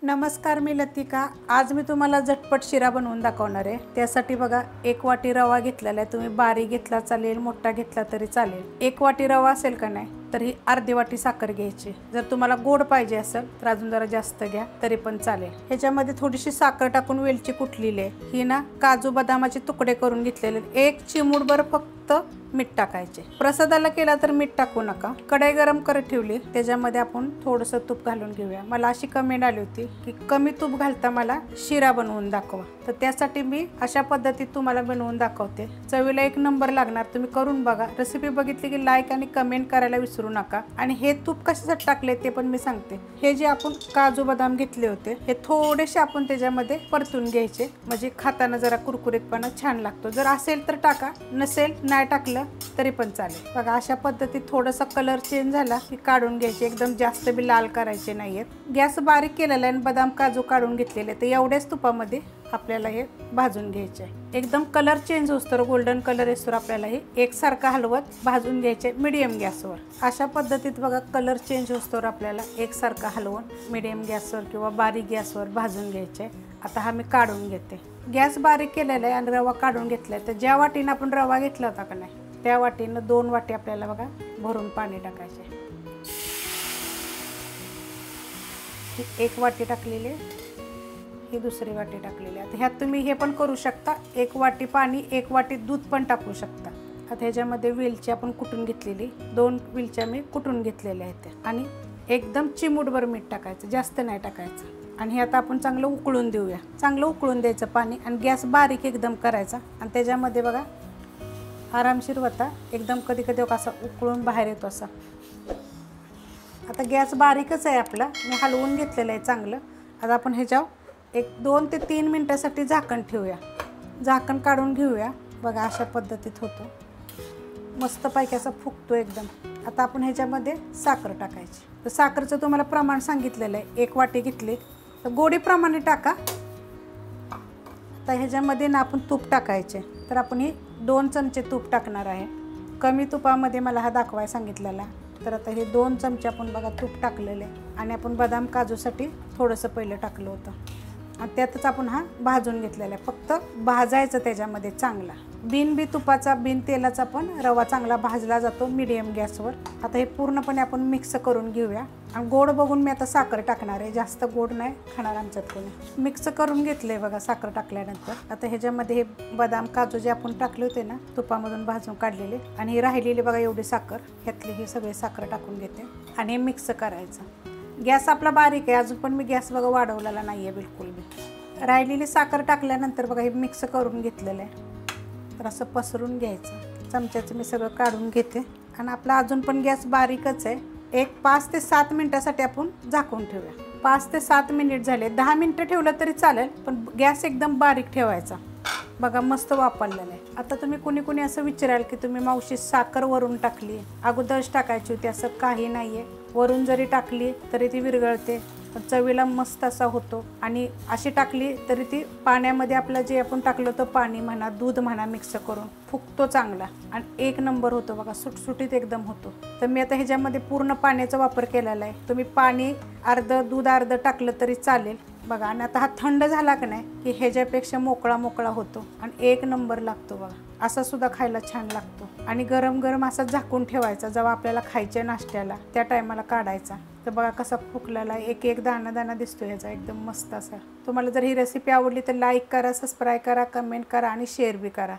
नमस्कार, मी लतिका। आज मी तुम्हाला झटपट शिरा बनवून दाखवणार आहे। त्यासाठी बघा 1 वाटी रवा घेतलेला आहे। तुम्ही बारीक घेतला चालेल, मोठा घेतला तरी चालेल। 1 वाटी रवा असेल का नाही तर ही अर्धी वाटी साखर घ्यायची। जर तुम्हाला गोड पाहिजे असेल तर अजून जरा जास्त घ्या तरी पण चालेल। ह्याच्यामध्ये थोडीशी साखर टाकून वेलची कुटलेली आहे। ही ना काजू बदामाचे तुकडे करून घेतलेले। 1 चिमूटभर फक्त मीठ टाकायचे। प्रसादाला केला तर मीठ टाकू नका। कढई गरम करत ठेवली, त्याच्यामध्ये आपण थोडंसं तूप घालून घेऊया। मला अशी कमेंट आली होती की कमी तूप घालता मला शिरा बनवून दाखवा, तर त्यासाठी मी अशा पद्धतीत तुम्हाला बनवून दाखवते। चवीला 1 नंबर लागणार। तुम्ही करून बघा। रेसिपी बघितली की लाईक आणि कमेंट करायला विसरू नका। आणि हे तूप कशासाठी टाकले ते पण मी सांगते। हे जे आपण काजू बदाम घेतले होते हे थोडेसे आपण त्याच्यामध्ये परतून घ्यायचे, म्हणजे खाताना जरा कुरकुरीतपणा छान लागतो। जर असेल तर टाका, नसेल नाही टाकलं तरी पण चालेल। बघा अशा पद्धतीत थोडासा कलर चेंज झाला की काढून घ्यायचे। एकदम जास्त बी लाल करायचे नाहीयेत। गॅस बारीक केलेला आहे। बदाम काजू काढून घेतलेले, तर एवढ्याच तुपामध्ये आपल्याला हे भाजून घ्यायचे। एकदम कलर चेंज होतोर, गोल्डन कलर येतोर आपल्याला हे एकसारखा हलवत भाजून घ्यायचे मीडियम गॅसवर। अशा पद्धतीत बघा कलर चेंज होतोर आपल्याला एकसारखा हलवून मीडियम गॅसवर किंवा बारीक गॅसवर भाजून घ्यायचे। आता हा मी काढून घेते। गॅस बारीक केलेला आहे आणि रवा काढून घेतलाय। तर ज्या वाटीने आपण रवा घेतला होता का नाही त्या वाटीनं 2 वाटी आपल्याला बघा भरून पाणी टाकायचे। 1 वाटी टाकलेली, ही दुसरी वाटी टाकलेली। आता ह्यात तुम्ही हे पण करू शकता, 1 वाटी पाणी 1 वाटी दूध पण टाकू शकता। आता ह्याच्यामध्ये वेलची आपण कुटून घेतलेली 2 वेलच्या मी कुटून घेतलेल्या आहेत आणि एकदम चिमूटभर मीठ टाकायचं, जास्त नाही टाकायचं। आणि हे आता आपण चांगलं उकळून देऊया। चांगलं उकळून द्यायचं पाणी आणि गॅस बारीक एकदम करायचा। आणि त्याच्यामध्ये बघा आरामशीर होता एकदम, कधी कधी असा उकळून बाहेर येतो असा। आता गॅस बारीकच आहे आपला, मी हलवून घेतलेलं आहे चांगलं। आता आपण ह्याच्यावर 2 ते 3 मिनिटासाठी झाकण ठेवूया। झाकण काढून घेऊया। बघा अशा पद्धतीत होतो, मस्तपैकी असा फुगतो एकदम। आता आपण ह्याच्यामध्ये साखर टाकायची। तर साखरचं तुम्हाला प्रमाण सांगितलेलं आहे, 1 वाटी घेतली तर गोडीप्रमाणे टाका। तर ह्याच्यामध्ये ना आपण तूप टाकायचे, तर आपण ही 2 चमचे तूप टाकणार आहे। कमी तुपामध्ये मला हा दाखवायला सांगितलेला। तर आता हे 2 चमचे आपण बघा तूप टाकलेले आणि आपण बदाम काजूसाठी थोडंसं पहिलं टाकलं होतं आणि त्यातच आपण हा भाजून घेतलेला आहे। फक्त भाजायचं त्याच्यामध्ये चांगला, बिन तुपाचा बिन तेलाचा पण रवा चांगला भाजला जातो मीडियम गॅसवर। आता हे पूर्णपणे आपण मिक्स करून घेऊया आणि गोड बघून मी आता साखर टाकणार आहे, जास्त गोड नाही खाणार आमच्यात कोणी। मिक्स करून घेतले बघा साखर टाकल्यानंतर। आता ह्याच्यामध्ये हे बदाम काजू जे आपण टाकले होते ना तुपामधून भाजून काढलेले आणि ही राहिलेली बघा एवढी साखर, ह्यातली हे सगळे साखर टाकून घेते आणि हे मिक्स करायचं। गॅस आपला बारीक आहे, अजून पण मी गॅस बघा वाढवलेला नाही आहे बिलकुल बी। राहिलेली साखर टाकल्यानंतर बघा हे मिक्स करून घेतलेलं आहे। तर असं पसरून घ्यायचं, चमच्याचं मी सगळं काढून घेते आणि आपला अजून पण गॅस बारीकच आहे। एक 5 ते 7 मिनिटासाठी आपण झाकून ठेवूया। 5 ते 7 मिनिट झाले, 10 मिनिटं ठेवलं तरी चालेल, पण गॅस एकदम बारीक ठेवायचा। बघा मस्त वापरलेलं आहे। आता तुम्ही कुणी असं विचाराल की तुम्ही मावशी साखर वरून टाकली, अगोदरच टाकायची होती, असं काही नाही आहे। वरून जरी टाकली तरी ती विरघळते, चवीला मस्त असा होतो। आणि अशी टाकली तरी ती पाण्यामध्ये आपलं जे आपण टाकलं होतं पाणी म्हणा दूध म्हणा मिक्स करून फुगतो चांगला आणि 1 नंबर होतो बघा, सुटसुटीत एकदम होतो। तर मी आता ह्याच्यामध्ये पूर्ण पाण्याचा वापर केलेला आहे। तुम्ही पाणी अर्धं दूध अर्धं टाकलं तरी चालेल बघा। आणि आता हा थंड झाला का नाही की ह्याच्यापेक्षा मोकळा मोकळा होतो आणि 1 नंबर लागतो बघा। असा सुद्धा खायला छान लागतो आणि गरम गरम असा झाकून ठेवायचा। जेव्हा आपल्याला खायच्या नाश्त्याला त्या टायमाला काढायचा। तर बघा कसा फुगलेला, एक दाणा दाणा दिसतो ह्याचा, एकदम मस्त असा। तुम्हाला जर ही रेसिपी आवडली तर लाईक करा, सबस्क्राईब करा, कमेंट करा आणि शेअर बी करा।